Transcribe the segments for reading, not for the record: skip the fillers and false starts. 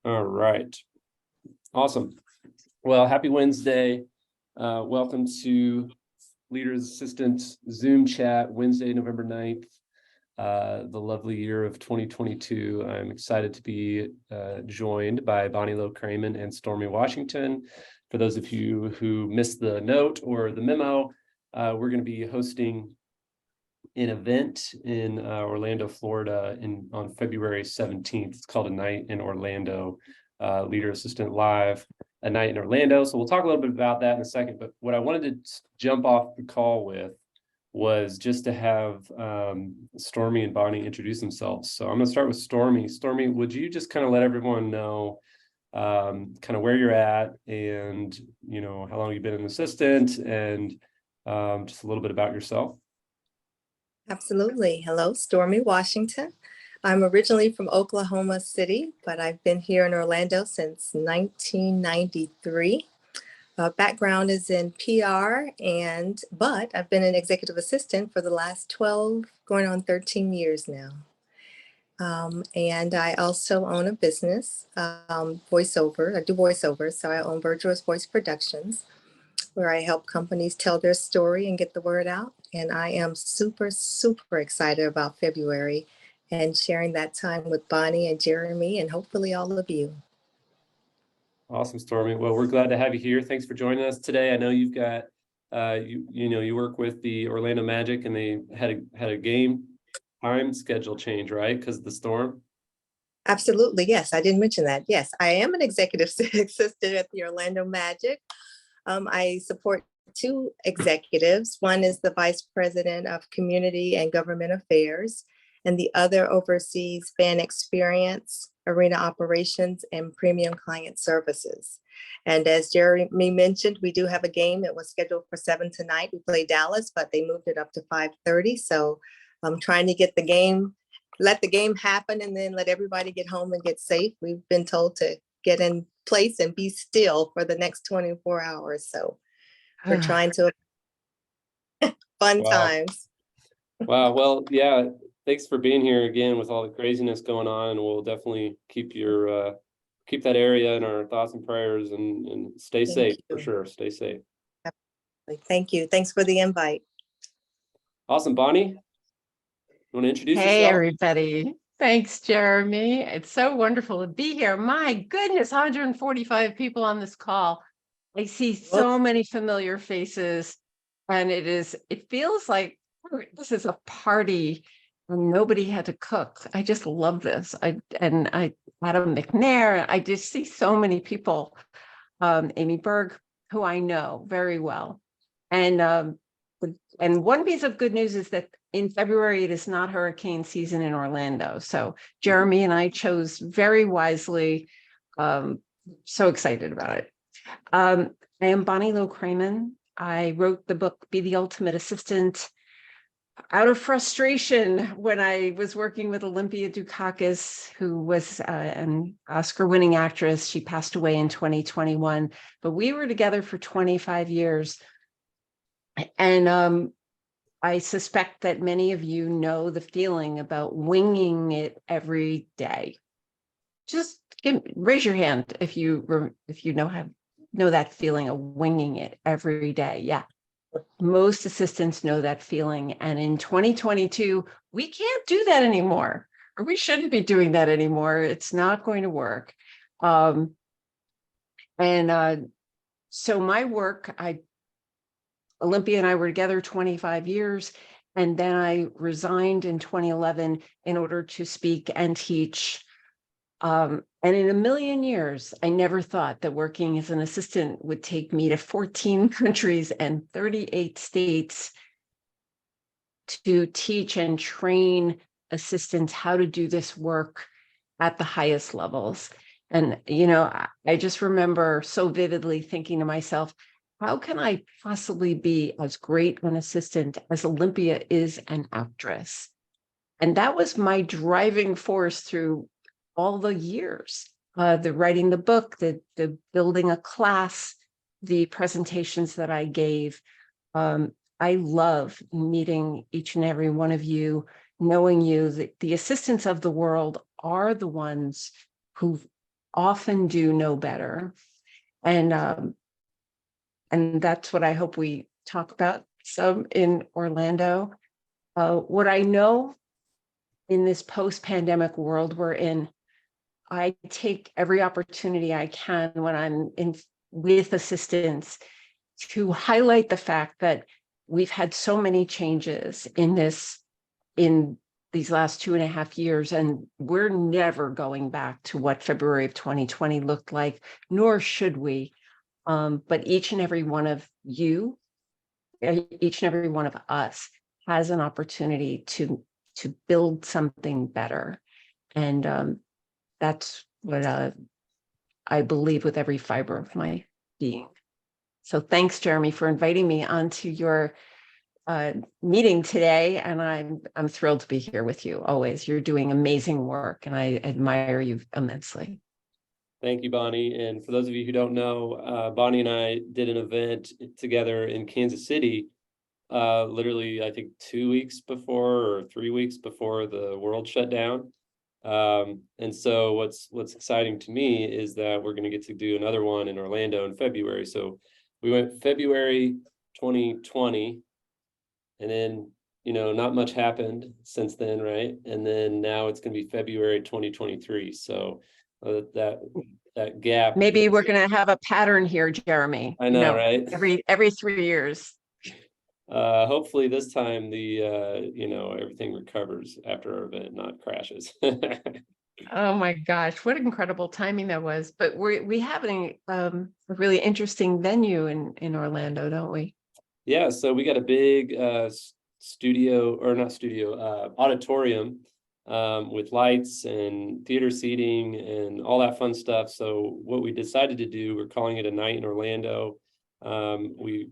All right. Awesome. Well, happy Wednesday. Welcome to Leader's Assistant Zoom chat, Wednesday, November 9th, the lovely year of 2022. I'm excited to be joined by Bonnie Low-Kramen and Stormy Washington. For those of you who missed the note or the memo, we're going to be hosting an event in Orlando, Florida on February 17th. It's called A Night in Orlando, Leader Assistant Live, A Night in Orlando. So we'll talk a little bit about that in a second. But what I wanted to jump off the call with was just to have Stormy and Bonnie introduce themselves. So I'm going to start with Stormy. Stormy, would you just kind of let everyone know kind of where you're at and, how long you've been an assistant and just a little bit about yourself? Absolutely. Hello, Stormy Washington. I'm originally from Oklahoma City, but I've been here in Orlando since 1993. Background is in PR, but I've been an executive assistant for the last 12, going on 13 years now. And I also own a business, voiceover. I do voiceovers, so I own Burrows Voice Productions, where I help companies tell their story and get the word out. And I am super, super excited about February and sharing that time with Bonnie and Jeremy and hopefully all of you. Awesome, Stormy. Well, we're glad to have you here. Thanks for joining us today. I know you've got, you work with the Orlando Magic, and they had a game time schedule change, right? Because of the storm. Absolutely, yes. I didn't mention that. Yes, I am an executive assistant at the Orlando Magic. I support two executives. One is the Vice President of Community and Government Affairs, and the other oversees fan experience, arena operations, and premium client services. And as Jeremy mentioned, we do have a game that was scheduled for 7 tonight. We play Dallas, but they moved it up to 5:30. So I'm trying to get the game, let the game happen, and then let everybody get home and get safe. We've been told to get in place and be still for the next 24 hours. So we're trying to fun times. Wow. Well, yeah. Thanks for being here again with all the craziness going on. And we'll definitely keep that area in our thoughts and prayers and stay safe for sure. Stay safe. Absolutely. Thank you. Thanks for the invite. Awesome. Bonnie, you want to introduce yourself? Hey, everybody. Thanks, Jeremy. It's so wonderful to be here. My goodness, 145 people on this call. I see so many familiar faces, and it feels like this is a party and nobody had to cook. I just love this. Adam McNair, I just see so many people. Amy Berg, who I know very well. And one piece of good news is that in February, it is not hurricane season in Orlando. So Jeremy and I chose very wisely. So excited about it. I am Bonnie Low-Kramen. I wrote the book, Be the Ultimate Assistant, out of frustration when I was working with Olympia Dukakis, who was an Oscar-winning actress. She passed away in 2021, but we were together for 25 years. And I suspect that many of you know the feeling about winging it every day. Just raise your hand if you know that feeling of winging it every day. Yeah, most assistants know that feeling. And in 2022, we can't do that anymore, or we shouldn't be doing that anymore. It's not going to work. So my work, Olympia and I were together 25 years, and then I resigned in 2011 in order to speak and teach. And in a million years, I never thought that working as an assistant would take me to 14 countries and 38 states to teach and train assistants how to do this work at the highest levels. And, I just remember so vividly thinking to myself, how can I possibly be as great an assistant as Olympia is an actress? And that was my driving force through all the years, the writing the book, the building a class, the presentations that I gave. I love meeting each and every one of you, knowing you that the assistants of the world are the ones who often do know better. And that's what I hope we talk about some in Orlando. What I know in this post-pandemic world we're in, I take every opportunity I can when I'm in with assistants to highlight the fact that we've had so many changes in these last 2.5 years, and we're never going back to what February of 2020 looked like, nor should we. But each and every one of you, each and every one of us has an opportunity to build something better. And that's what I believe with every fiber of my being. So thanks, Jeremy, for inviting me onto your meeting today. And I'm thrilled to be here with you always. You're doing amazing work, and I admire you immensely. Thank you, Bonnie. And for those of you who don't know, Bonnie and I did an event together in Kansas City, literally, I think 2 weeks before or 3 weeks before the world shut down. And so what's exciting to me is that we're going to get to do another one in Orlando in February. So we went February 2020, and then, not much happened since then, right? And then now it's going to be February 2023. So that gap. Maybe we're going to have a pattern here, Jeremy. I know, right? Every 3 years. Hopefully this time the everything recovers after our event, not crashes. Oh my gosh, what incredible timing that was. But we have a really interesting venue in Orlando, don't we? Yeah, so we got a big auditorium with lights and theater seating and all that fun stuff. So what we decided to do, we're calling it a night in Orlando. We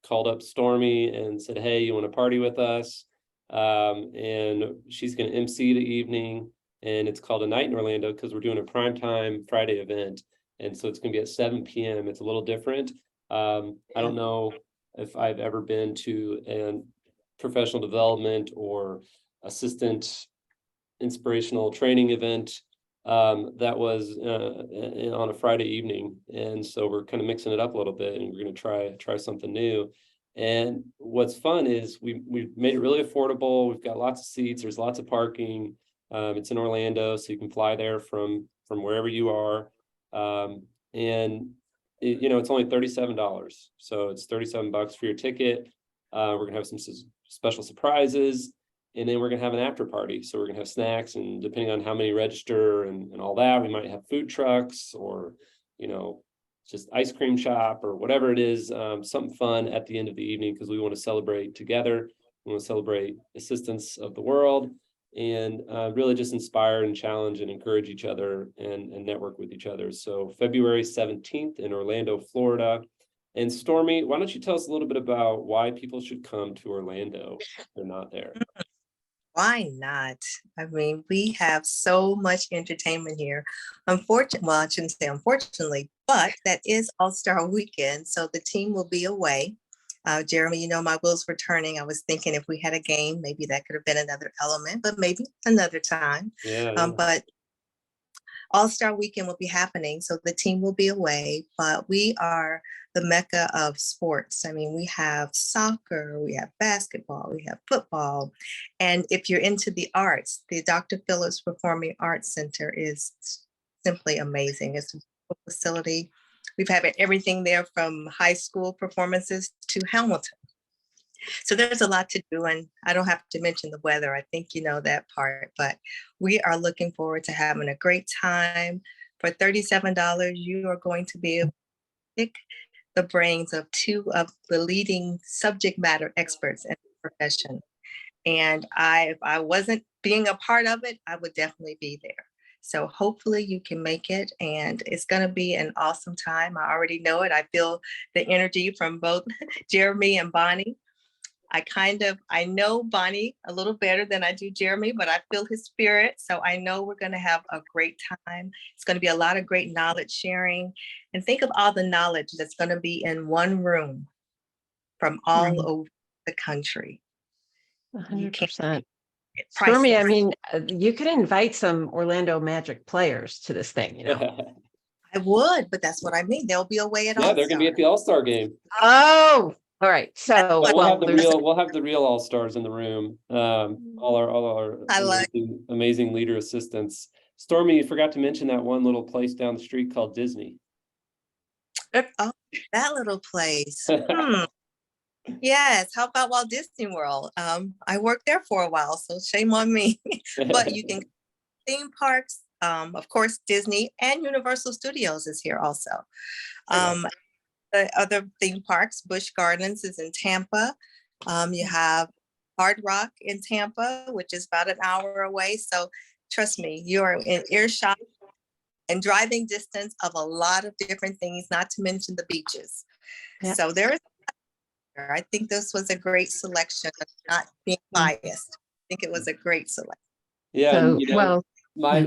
called up Stormy and said, hey, you want to party with us? And she's going to MC the evening, and it's called a night in Orlando because we're doing a primetime Friday event. And so it's going to be at 7 p.m. It's a little different. I don't know if I've ever been to a professional development or assistant inspirational training event that was on a Friday evening. And so we're kind of mixing it up a little bit, and we're going to try something new. And what's fun is we made it really affordable. We've got lots of seats. There's lots of parking. It's in Orlando, so you can fly there from wherever you are. And it's only $37. So it's $37 for your ticket. We're going to have some special surprises. And then we're going to have an after party. So we're going to have snacks, and depending on how many register and all that, we might have food trucks or, just ice cream shop or whatever it is, something fun at the end of the evening, because we want to celebrate together. We want to celebrate assistance of the world, and really just inspire and challenge and encourage each other and network with each other. So February 17th in Orlando, Florida. And Stormy, why don't you tell us a little bit about why people should come to Orlando if they're not there? Why not? I mean, we have so much entertainment here. Unfortunately, well, I shouldn't say unfortunately, but that is All-Star Weekend, so the team will be away. Jeremy, my wheels were turning. I was thinking if we had a game, maybe that could have been another element, but maybe another time. Yeah. But All-Star Weekend will be happening, so the team will be away, but we are the mecca of sports. I mean, we have soccer, we have basketball, we have football. And if you're into the arts, the Dr. Phillips Performing Arts Center is simply amazing. It's a facility. We've had everything there from high school performances to Hamilton. So there's a lot to do, and I don't have to mention the weather. I think you know that part, but we are looking forward to having a great time. For $37, you are going to be able to pick the brains of two of the leading subject matter experts in the profession. And if I wasn't being a part of it, I would definitely be there. So hopefully you can make it, and it's going to be an awesome time. I already know it. I feel the energy from both Jeremy and Bonnie. I know Bonnie a little better than I do Jeremy, but I feel his spirit. So I know we're going to have a great time. It's going to be a lot of great knowledge sharing. And think of all the knowledge that's going to be in one room from all over the country. 100%. Stormy, I mean, you could invite some Orlando Magic players to this thing, I would, but that's what I mean. There'll be a way at Yeah, they're gonna be at the All-Star game. Oh, all right. So, But well, there's we'll have the real all-stars in the room. All our I like amazing leader assistants. Stormy, you forgot to mention that one little place down the street called Disney. that little place. Yes. How about Walt Disney World? I worked there for a while, so shame on me. But you can theme parks, of course, Disney and Universal Studios is here also. The other theme parks, Busch Gardens is in Tampa. You have Hard Rock in Tampa, which is about an hour away. So trust me, you're in earshot and driving distance of a lot of different things, not to mention the beaches. Yeah. So I think this was a great selection, not being biased. I think it was a great selection. Yeah, so, and, you know, well, I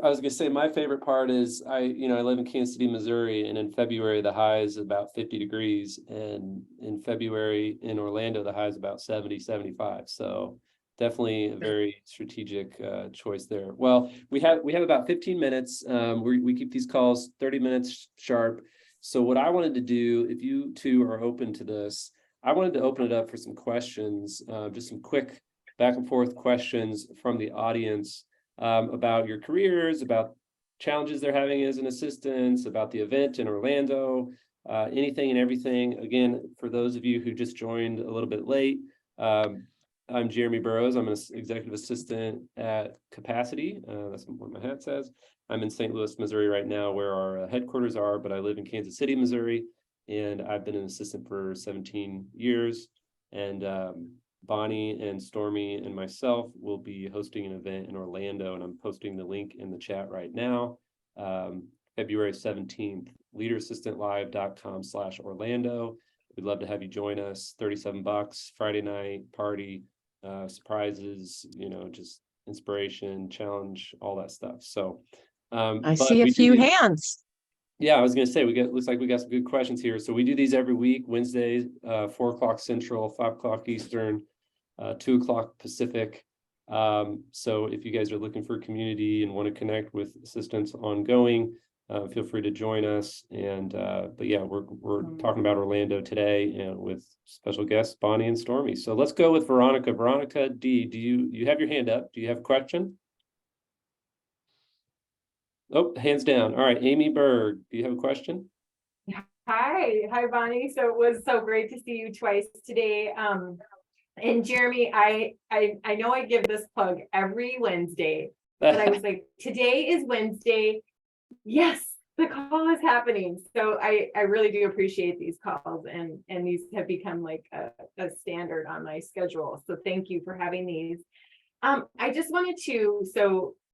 was gonna say my favorite part is I live in Kansas City, Missouri, and in February the high is about 50 degrees, and in February in Orlando the high is about 70, 75. So definitely a very strategic choice there. Well, we have about 15 minutes. We keep these calls 30 minutes sharp. So what I wanted to do, if you two are open to this, I wanted to open it up for some questions, just some quick back and forth questions from the audience. About your careers, about challenges they're having as an assistant, about the event in Orlando, anything and everything. Again, for those of you who just joined a little bit late, I'm Jeremy Burrows. I'm an executive assistant at Capacity. That's what my hat says. I'm in St. Louis, Missouri right now, where our headquarters are, but I live in Kansas City, Missouri, and I've been an assistant for 17 years. And Bonnie and Stormy and myself will be hosting an event in Orlando, and I'm posting the link in the chat right now. February 17th, leaderassistantlive.com/Orlando. We'd love to have you join us. $37, Friday night party, surprises, just inspiration, challenge, all that stuff. So I see a few hands. Yeah, I was going to say, looks like we got some good questions here. So we do these every week, Wednesdays, 4 o'clock Central, 5 o'clock Eastern, 2 o'clock Pacific. So if you guys are looking for a community and want to connect with assistants ongoing, feel free to join us. And but yeah, we're talking about Orlando today, and with special guests Bonnie and Stormy. So let's go with Veronica. Veronica D, do you have your hand up? Do you have a question? Oh, hands down. All right, Amy Berg, do you have a question? Hi, Bonnie. So it was so great to see you twice today. And Jeremy, I know I give this plug every Wednesday, but I was like, today is Wednesday. Yes, the call is happening. So I really do appreciate these calls, and these have become like a standard on my schedule. So thank you for having these. I just wanted to,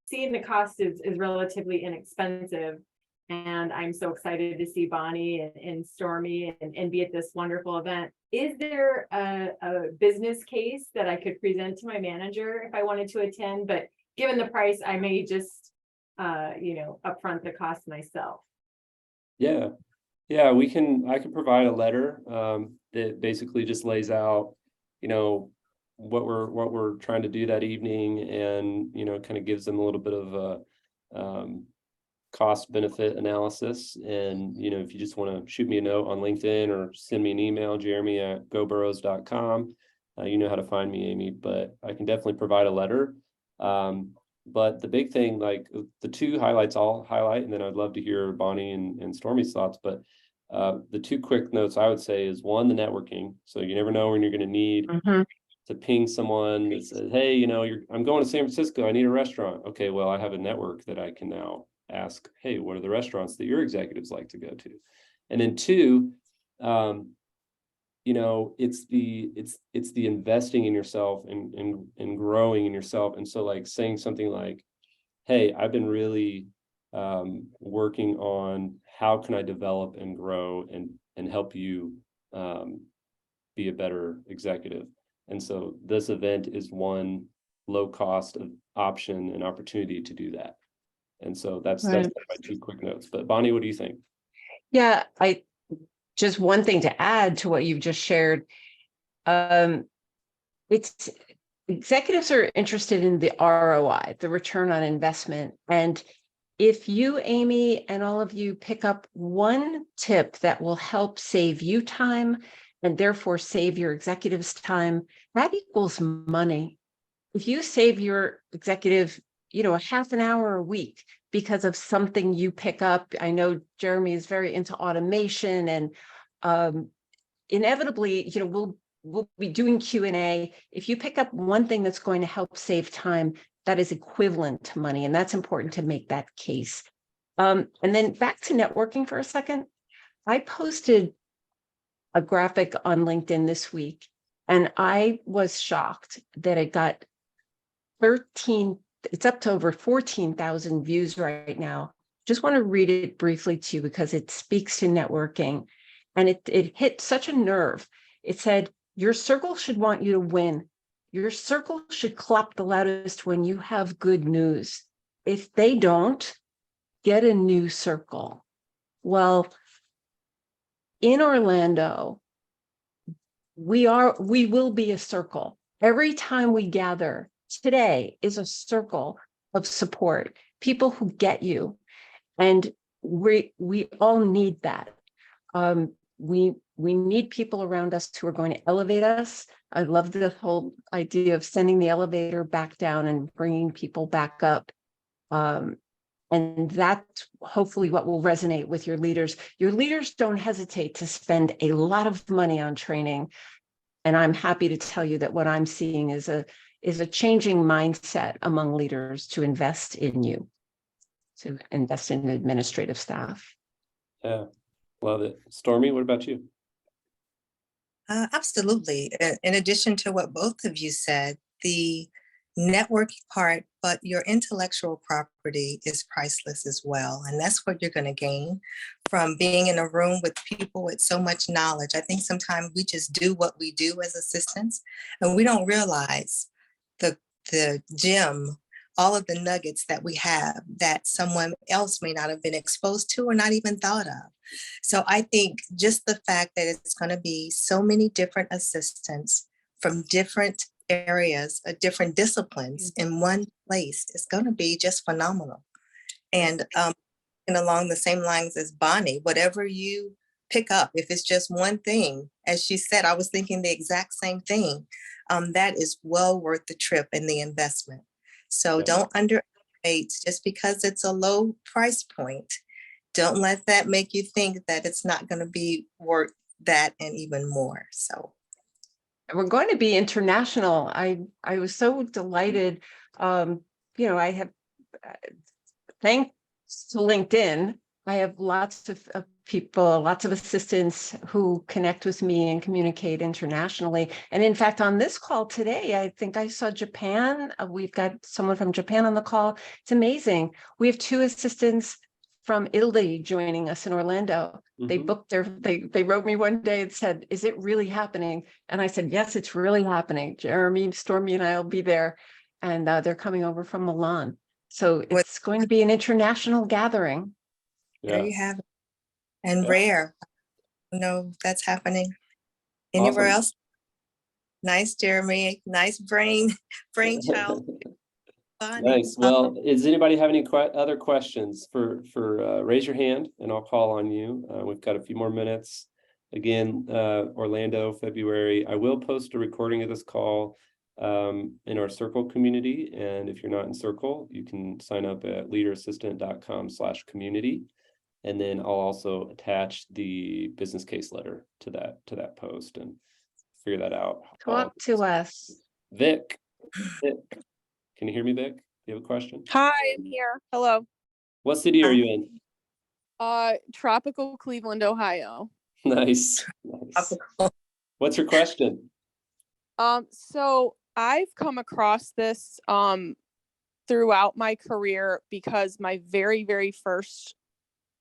seeing the cost is relatively inexpensive, and I'm so excited to see Bonnie and Stormy and be at this wonderful event. Is there a business case that I could present to my manager if I wanted to attend? But given the price, I may just upfront the cost myself. Yeah, I can provide a letter that basically just lays out, what we're trying to do that evening, and kind of gives them a little bit of a cost benefit analysis. And if you just want to shoot me a note on LinkedIn or send me an email, jeremy@goburrows.com, you know how to find me, Amy. But I can definitely provide a letter. But the big thing, like the two highlights I'll highlight, and then I'd love to hear Bonnie and Stormy's thoughts. But the two quick notes I would say is, one, the networking. So you never know when you're going to need to ping someone that says, hey, I'm going to San Francisco, I need a restaurant. Okay, well, I have a network that I can now ask, hey, what are the restaurants that your executives like to go to? And then two, it's the investing in yourself and growing in yourself. And so, like, saying something like, hey, I've been really working on how can I develop and grow and help you be a better executive. And so this event is one low cost of option and opportunity to do that. And so that's my two quick notes. But Bonnie, what do you think? Yeah, just one thing to add to what you've just shared. It's executives are interested in the ROI, the return on investment. And if you, Amy, and all of you pick up one tip that will help save you time and therefore save your executives time, that equals money. If you save your executive, a half an hour a week because of something you pick up, I know Jeremy is very into automation, and inevitably, we'll be doing Q&A. If you pick up one thing that's going to help save time, that is equivalent to money, and that's important to make that case. And then back to networking for a second. I posted a graphic on LinkedIn this week, and I was shocked that it got it's up to over 14,000 views right now. Just want to read it briefly to you because it speaks to networking, and it hit such a nerve. It said, your circle should want you to win. Your circle should clap the loudest when you have good news. If they don't, get a new circle. Well, in Orlando, we will be a circle. Every time we gather, today is a circle of support, people who get you. And we all need that. We need people around us who are going to elevate us. I love the whole idea of sending the elevator back down and bringing people back up. And that's hopefully what will resonate with your leaders. Your leaders don't hesitate to spend a lot of money on training. And I'm happy to tell you that what I'm seeing is a changing mindset among leaders to invest in you, to invest in administrative staff. Yeah, love it. Stormy, what about you? Absolutely. In addition to what both of you said, the networking part, but your intellectual property is priceless as well. And that's what you're going to gain from being in a room with people with so much knowledge. I think sometimes we just do what we do as assistants, and we don't realize the gem, all of the nuggets that we have that someone else may not have been exposed to or not even thought of. So I think just the fact that it's going to be so many different assistants from different areas, different disciplines in one place is going to be just phenomenal. And along the same lines as Bonnie, whatever you pick up, if it's just one thing, as she said, I was thinking the exact same thing. That is well worth the trip and the investment. So don't underestimate just because it's a low price point. Don't let that make you think that it's not going to be worth that and even more. So we're going to be international. I was so delighted. I have, thanks to LinkedIn, I have lots of people, lots of assistants who connect with me and communicate internationally. And in fact, on this call today, I think I saw Japan. We've got someone from Japan on the call. It's amazing. We have 2 assistants from Italy joining us in Orlando. Mm-hmm. They booked they wrote me one day and said, is it really happening? And I said, yes, it's really happening. Jeremy, Stormy, and I will be there. And they're coming over from Milan. So it's going to be an international gathering. There you have it. And rare. No, that's happening. Anywhere else? Nice, Jeremy. Nice brainchild. Nice. Well, does anybody have any other questions for raise your hand and I'll call on you. We've got a few more minutes. Again, Orlando, February. I will post a recording of this call in our Circle community. And if you're not in Circle, you can sign up at leaderassistant.com/community. And then I'll also attach the business case letter to that post and figure that out. Talk to us. Vic. Can you hear me, Vic? Do you have a question? Hi, I'm here. Hello. What city are you in? Tropical Cleveland, Ohio. Nice. What's your question? So I've come across this throughout my career because my very, very first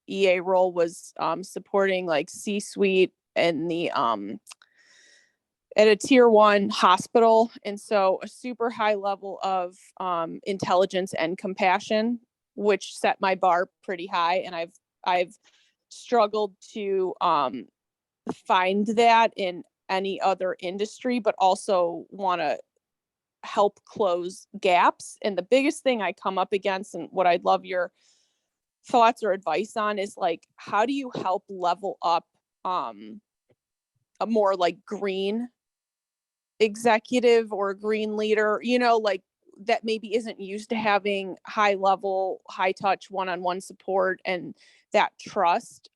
EA role was supporting like C-suite and the at a tier 1 hospital. And so a super high level of intelligence and compassion, which set my bar pretty high. And I've struggled to find that in any other industry, but also want to help close gaps. And the biggest thing I come up against, and what I'd love your thoughts or advice on is like, how do you help level up a more like green executive or a green leader, you know, like that maybe isn't used to having high level, high touch one-on-one support and that trust.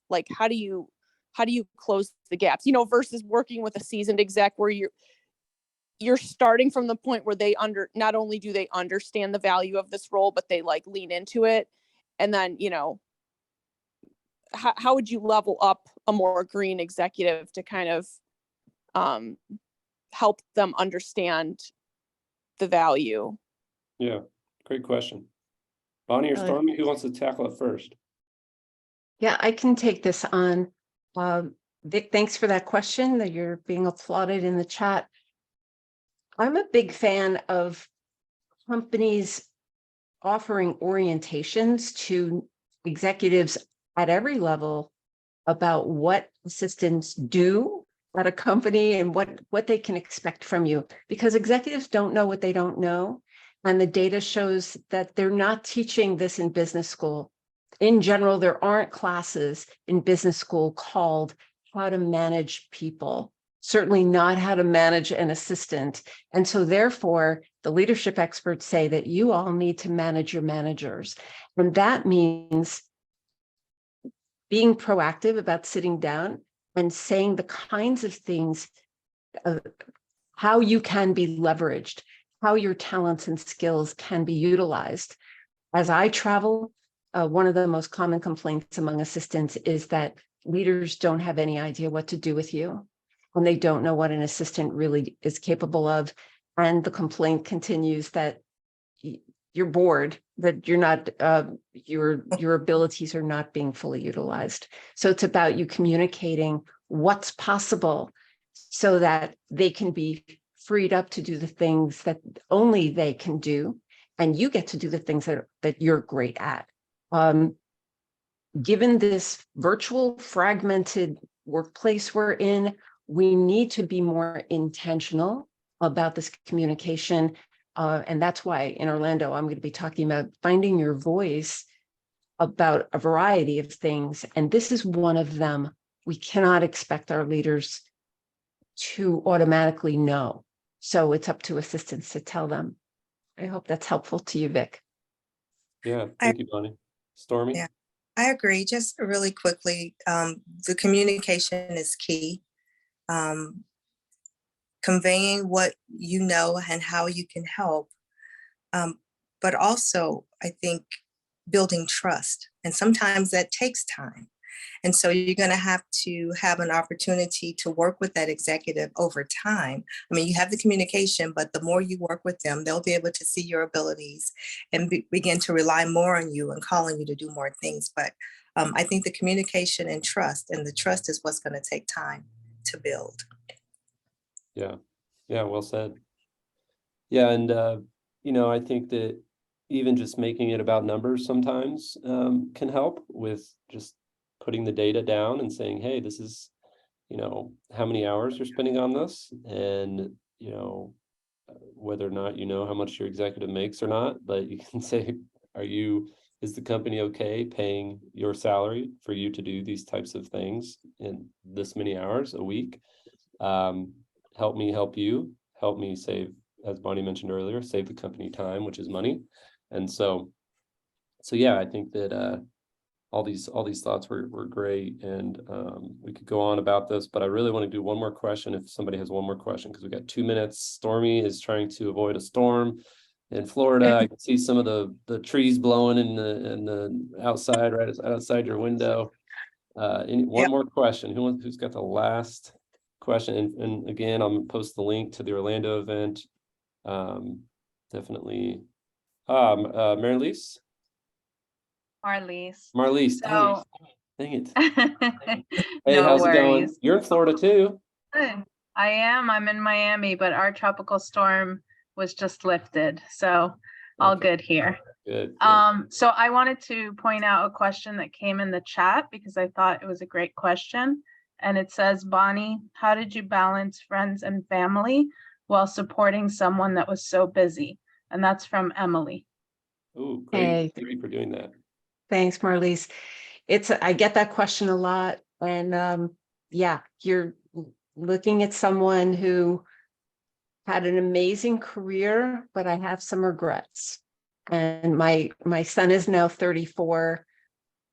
Like how do you close the gaps, you know, versus working with a seasoned exec where you're starting from the point where not only do they understand the value of this role, but they like lean into it. And then, you know, how would you level up a more green executive to kind of help them understand the value? Yeah, great question. Bonnie or Stormy, who wants to tackle it first? Yeah, I can take this on. Vic, thanks for that question that you're being applauded in the chat. I'm a big fan of companies offering orientations to executives at every level about what assistants do at a company and what they can expect from you, because executives don't know what they don't know. And the data shows that they're not teaching this in business school. In general, there aren't classes in business school called how to manage people, certainly not how to manage an assistant. And so therefore, the leadership experts say that you all need to manage your managers. And that means being proactive about sitting down and saying the kinds of things, how you can be leveraged, how your talents and skills can be utilized. As I travel, one of the most common complaints among assistants is that leaders don't have any idea what to do with you, and they don't know what an assistant really is capable of. And the complaint continues that you're bored, that you're not, your abilities are not being fully utilized. So it's about you communicating what's possible so that they can be freed up to do the things that only they can do, and you get to do the things that you're great at. Given this virtual fragmented workplace we're in, we need to be more intentional about this communication. And that's why in Orlando, I'm going to be talking about finding your voice about a variety of things. And this is one of them. We cannot expect our leaders to automatically know. So it's up to assistants to tell them. I hope that's helpful to you, Vic. Yeah, thank you, Bonnie. Stormy? Yeah. I agree. Just really quickly, the communication is key. Conveying what you know and how you can help. But also, I think, building trust. And sometimes that takes time. And so you're going to have an opportunity to work with that executive over time. I mean, you have the communication, but the more you work with them, they'll be able to see your abilities and begin to rely more on you and calling you to do more things. But I think the communication and the trust is what's going to take time to build. Yeah, well said. Yeah, and I think that even just making it about numbers sometimes can help with just putting the data down and saying, hey, this is, how many hours you're spending on this, and, whether or not how how much your executive makes or not, but you can say, is the company okay paying your salary for you to do these types of things in this many hours a week? Help me help you, help me save, as Bonnie mentioned earlier, save the company time, which is money. And so yeah, I think that all these thoughts were great, and we could go on about this, but I really want to do one more question if somebody has one more question, because we got 2 minutes. Stormy is trying to avoid a storm in Florida. I can see some of the trees blowing in the outside, right outside your window. One more question. Who's got the last question? And again, I'm gonna post the link to the Orlando event. Definitely. Marlies? Marlies. So, Dang it. Hey, no how's it going? worries. You're in Florida too. Good. I am. I'm in Miami, but our tropical storm was just lifted. So all Okay. good here. Good. So I wanted to point out a question that came in the chat because I thought it was a great question. And it says, Bonnie, how did you balance friends and family while supporting someone that was so busy? And that's from Emily. Oh, great. Hey. Thank you for doing that. Thanks, Marlies. I get that question a lot. And yeah, you're looking at someone who had an amazing career, but I have some regrets. And my son is now 34,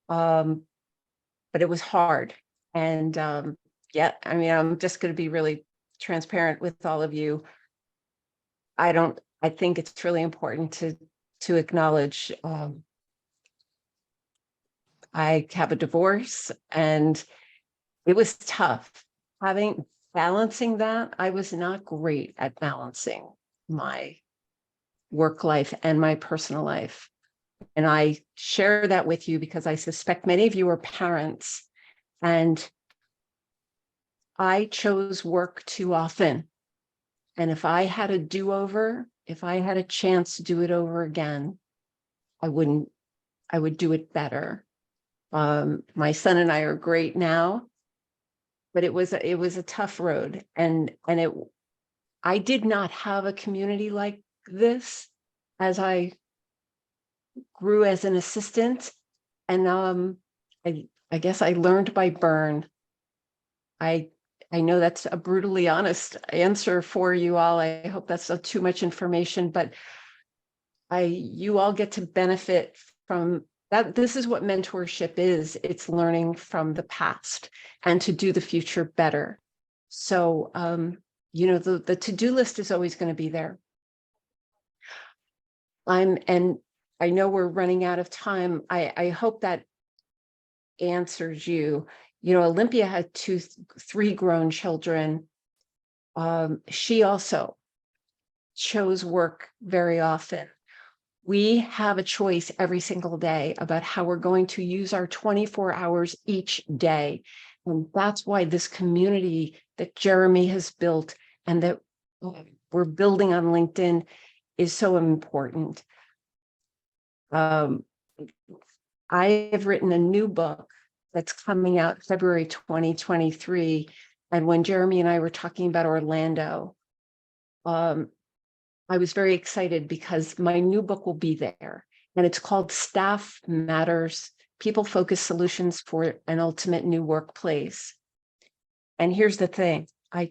but it was hard. And yeah, I mean, I'm just going to be really transparent with all of you. I think it's really important to acknowledge I have a divorce, and it was tough. Balancing that, I was not great at balancing my work life and my personal life. And I share that with you because I suspect many of you are parents, and I chose work too often. And if I had a do-over, if I had a chance to do it over again, I would do it better. My son and I are great now, but it was a tough road. And I did not have a community like this as I grew as an assistant. And I guess I learned by burn. I know that's a brutally honest answer for you all. I hope that's not too much information, but you all get to benefit from that. This is what mentorship is. It's learning from the past and to do the future better. So, the to-do list is always going to be there. And I know we're running out of time. I hope that answers you. Olympia had 3 grown children. She also chose work very often. We have a choice every single day about how we're going to use our 24 hours each day. And that's why this community that Jeremy has built and that we're building on LinkedIn is so important. I have written a new book that's coming out February 2023. And when Jeremy and I were talking about Orlando, I was very excited because my new book will be there. And it's called Staff Matters, People-Focused Solutions for an Ultimate New Workplace. And here's the thing. I've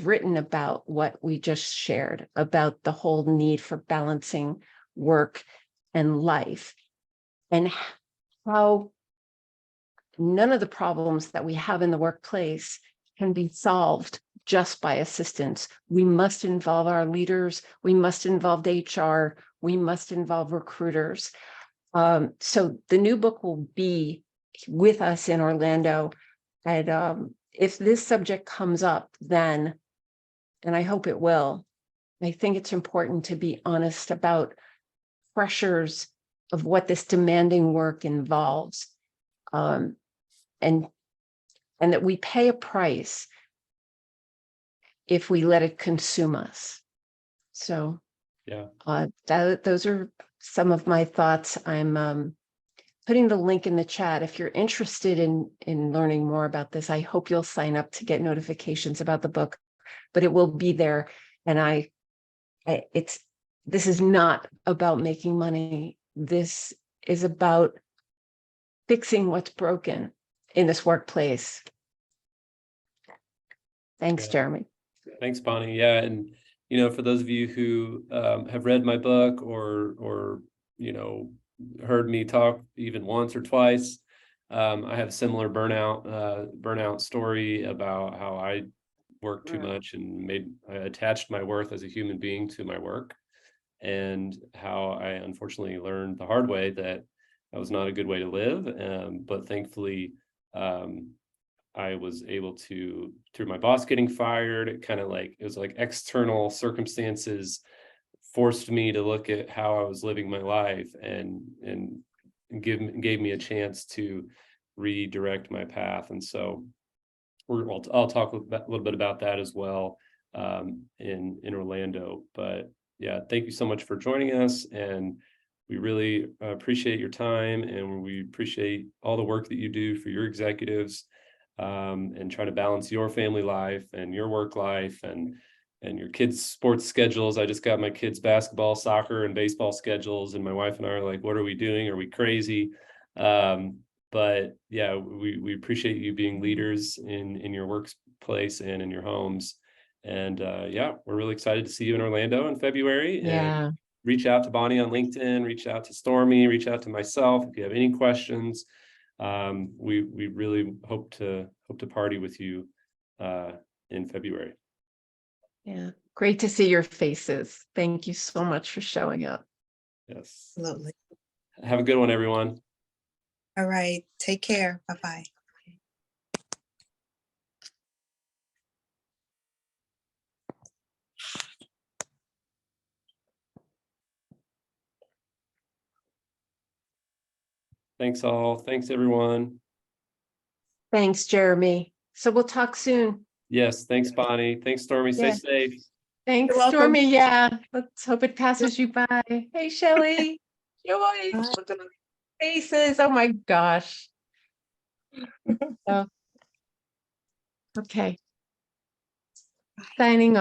written about what we just shared, about the whole need for balancing work and life, and how none of the problems that we have in the workplace can be solved just by assistance. We must involve our leaders. We must involve HR. We must involve recruiters. So the new book will be with us in Orlando. And if this subject comes up then, and I hope it will, I think it's important to be honest about pressures of what this demanding work involves. And that we pay a price if we let it consume us. So Yeah. Those are some of my thoughts. I'm putting the link in the chat. If you're interested in learning more about this, I hope you'll sign up to get notifications about the book, but it will be there. And this is not about making money. This is about fixing what's broken in this workplace. Thanks, Yeah. Jeremy. Thanks, Bonnie. Yeah. And, for those of you who have read my book or heard me talk even once or twice, I have a similar burnout story about how I worked too much and I attached my worth as a human being to my work, and how I unfortunately learned the hard way that was not a good way to live. But thankfully, I was able to, through my boss getting fired, it was like external circumstances forced me to look at how I was living my life and gave me a chance to redirect my path. And so I'll talk a little bit about that as well in Orlando. But yeah, thank you so much for joining us, and we really appreciate your time, and we appreciate all the work that you do for your executives and try to balance your family life and your work life. And your kids' sports schedules. I just got my kids' basketball, soccer, and baseball schedules, and my wife and I are like, what are we doing? Are we crazy? But yeah, we appreciate you being leaders in your workplace and in your homes. And yeah, we're really excited to see you in Orlando in February. Yeah. And reach out to Bonnie on LinkedIn, reach out to Stormy, reach out to myself if you have any questions. We really hope to party with you in February. Yeah. Great to see your faces. Thank you so much for showing up. Yes. Absolutely. Have a good one, everyone. All right. Take care. Bye-bye. Thanks all. Thanks, everyone. Thanks, Jeremy. So we'll talk soon. Yes. Thanks, Bonnie. Thanks, Stormy. Stay Yeah. safe. Thanks, You're welcome. Stormy. Yeah. Let's hope it passes you by. Hey, Shelley. Joy. Look at the faces. Oh my gosh. Oh. Okay. Signing off.